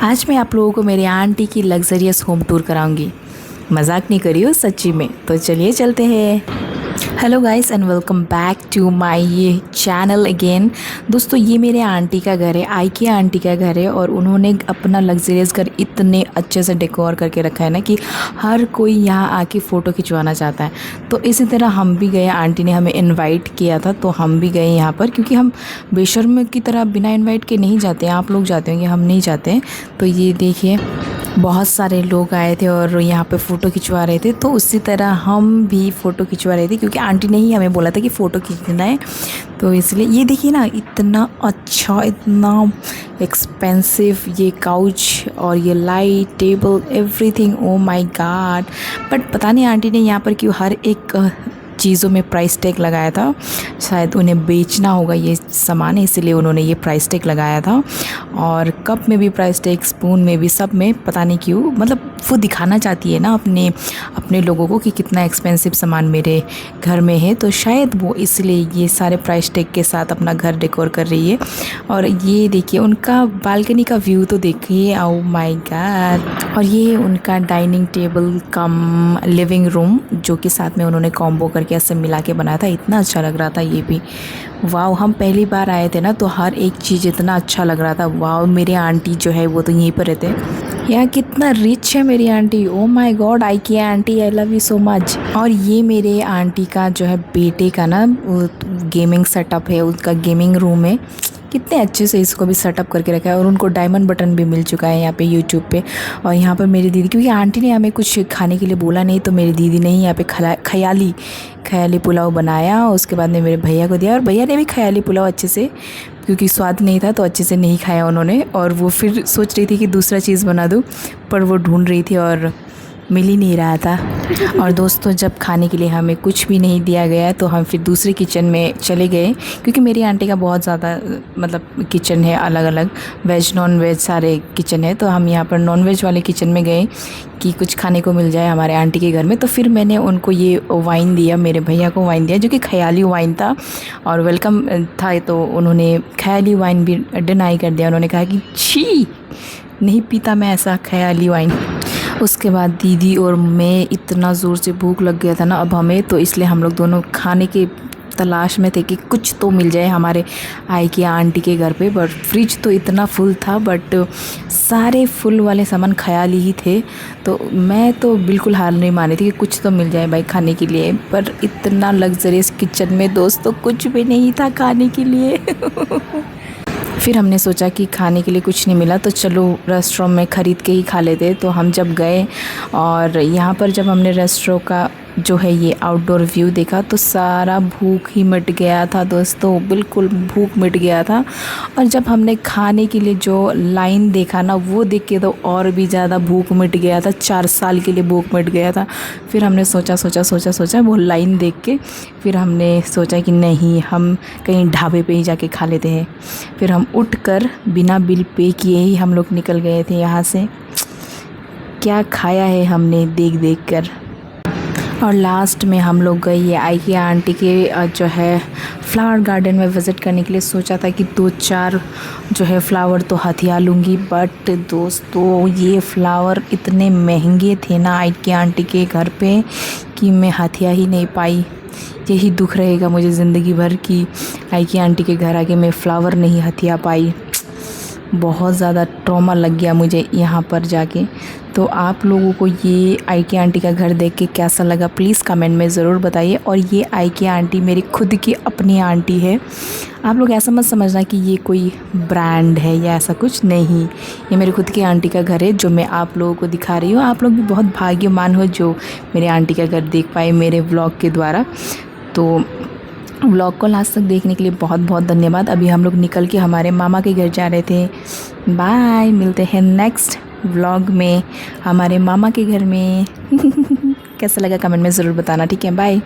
आज मैं आप लोगों को मेरी आंटी की लग्जरियस होम टूर कराऊंगी। मजाक नहीं करी हो, सच्ची में। तो चलिए चलते हैं। Hello guys and welcome back to my ये चैनल अगेन। दोस्तों, ये मेरे आंटी का घर है, आईके आंटी का घर है, और उन्होंने अपना लग्जरियस घर इतने अच्छे से डेकोर करके रखा है ना कि हर कोई यहाँ आके फ़ोटो खिंचवाना चाहता है। तो इसी तरह हम भी गए, आंटी ने हमें इनवाइट किया था तो हम भी गए यहाँ पर, क्योंकि हम बेशर्म की तरह बिना इनवाइट के नहीं जाते हैं। आप लोग जाते होंगे, हम नहीं जाते हैं। तो ये देखिए, बहुत सारे लोग आए थे और यहाँ पे फ़ोटो खिंचवा रहे थे। तो उसी तरह हम भी फ़ोटो खिंचवा रहे थे, क्योंकि आंटी ने ही हमें बोला था कि फ़ोटो खींचना है। तो इसलिए ये देखिए ना, इतना अच्छा, इतना एक्सपेंसिव ये काउच और ये light, table, everything, oh my God. But पता नहीं आंटी ने यहाँ पर क्यों हर एक चीज़ों में प्राइस टैग लगाया था। शायद उन्हें बेचना होगा ये सामान, इसलिए उन्होंने ये प्राइस टैग लगाया था। और कप में भी प्राइस टैग, स्पून में भी, सब में पता नहीं क्यों। मतलब वो दिखाना चाहती है ना अपने लोगों को कि कितना एक्सपेंसिव सामान मेरे घर में है। तो शायद वो इसलिए ये सारे प्राइस टैग के साथ अपना घर डेकोर कर रही है। और ये देखिए उनका बालकनी का व्यू तो देखिए, ओह माय गॉड। और ये उनका डाइनिंग टेबल कम लिविंग रूम, जो कि साथ में उन्होंने कॉम्बो करके ऐसे मिला के बनाया था। इतना अच्छा लग रहा था ये भी। वाह, हम पहली बार आए थे ना, तो हर एक चीज़ इतना अच्छा लग रहा था। वाह, मेरे आंटी जो है वो तो यहीं पर रहते हैं। यार कितना रिच है मेरी आंटी, ओ माय गॉड। आई के aunty, I love you so much. और ये मेरे आंटी का जो है बेटे का ना गेमिंग सेटअप है, उसका गेमिंग रूम है। कितने अच्छे से इसको भी सेटअप करके रखा है। और उनको डायमंड बटन भी मिल चुका है यहाँ पे यूट्यूब पे। और यहाँ पर मेरी दीदी, क्योंकि आंटी ने हमें कुछ खाने के लिए बोला नहीं, तो मेरी दीदी ने ही यहाँ पे ख़याली पुलाव बनाया। उसके बाद में मेरे भैया को दिया, और भैया ने भी ख़याली पुलाव अच्छे से, क्योंकि स्वाद नहीं था तो अच्छे से नहीं खाया उन्होंने। और वो फिर सोच रही थी कि दूसरा चीज़ बना दूँ, पर वो ढूंढ रही थी और मिल ही नहीं रहा था। और दोस्तों, जब खाने के लिए हमें कुछ भी नहीं दिया गया तो हम फिर दूसरे किचन में चले गए, क्योंकि मेरी आंटी का बहुत ज़्यादा मतलब किचन है, अलग अलग वेज नॉन वेज सारे किचन है। तो हम यहाँ पर नॉन वेज वाले किचन में गए कि कुछ खाने को मिल जाए हमारे आंटी के घर में। तो फिर मैंने उनको ये वाइन दिया, मेरे भैया को वाइन दिया, जो कि ख़याली वाइन था और वेलकम था। तो उन्होंने ख़याली वाइन भी डिनाई कर दिया। उन्होंने कहा कि छी, नहीं पीता मैं ऐसा ख़याली वाइन। उसके बाद दीदी और मैं, इतना ज़ोर से भूख लग गया था ना अब हमें, तो इसलिए हम लोग दोनों खाने के तलाश में थे कि कुछ तो मिल जाए हमारे आई के आंटी के घर पे। बट फ्रिज तो इतना फुल था, बट सारे फुल वाले सामान ख़याली ही थे। तो मैं तो बिल्कुल हार नहीं मानी थी कि कुछ तो मिल जाए भाई खाने के लिए। पर इतना लग्जरियस किचन में दोस्तों कुछ भी नहीं था खाने के लिए। फिर हमने सोचा कि खाने के लिए कुछ नहीं मिला तो चलो रेस्टोरेंट में ख़रीद के ही खा लेते। तो हम जब गए और यहाँ पर जब हमने रेस्टोरेंट का जो है ये आउटडोर व्यू देखा, तो सारा भूख ही मिट गया था दोस्तों, बिल्कुल भूख मिट गया था। और जब हमने खाने के लिए जो लाइन देखा ना, वो देख के तो और भी ज़्यादा भूख मिट गया था। 4 साल के लिए भूख मिट गया था। फिर हमने सोचा वो लाइन देख के, फिर हमने सोचा कि नहीं, हम कहीं ढाबे पे ही जाके खा लेते हैं। फिर हम उठकर बिना बिल पे किए ही हम लोग निकल गए थे यहाँ से। क्या खाया है हमने देख देख कर। और लास्ट में हम लोग गए ये आई के आंटी के जो है फ्लावर गार्डन में विज़िट करने के लिए। सोचा था कि 2-4 जो है फ्लावर तो हथिया लूँगी, बट दोस्तों ये फ्लावर इतने महंगे थे ना आई के आंटी के घर पे कि मैं हथिया ही नहीं पाई। यही दुख रहेगा मुझे ज़िंदगी भर कि आई के आंटी के घर आके मैं फ़्लावर नहीं हथिया पाई। बहुत ज़्यादा ट्रॉमा लग गया मुझे यहाँ पर जाके। तो आप लोगों को ये आई के आंटी का घर देख के कैसा लगा, प्लीज़ कमेंट में ज़रूर बताइए। और ये आई के आंटी मेरी खुद की अपनी आंटी है। आप लोग ऐसा मत समझना कि ये कोई ब्रांड है या ऐसा कुछ नहीं। ये मेरी खुद की आंटी का घर है जो मैं आप लोगों को दिखा रही हूँ। आप लोग भी बहुत भाग्यवान हो जो मेरे आंटी का घर देख पाए मेरे व्लॉग के द्वारा। तो व्लॉग को लास्ट तक देखने के लिए बहुत बहुत धन्यवाद। अभी हम लोग निकल के हमारे मामा के घर जा रहे थे। बाय, मिलते हैं नेक्स्ट व्लॉग में हमारे मामा के घर में। कैसा लगा कमेंट में ज़रूर बताना, ठीक है, बाय।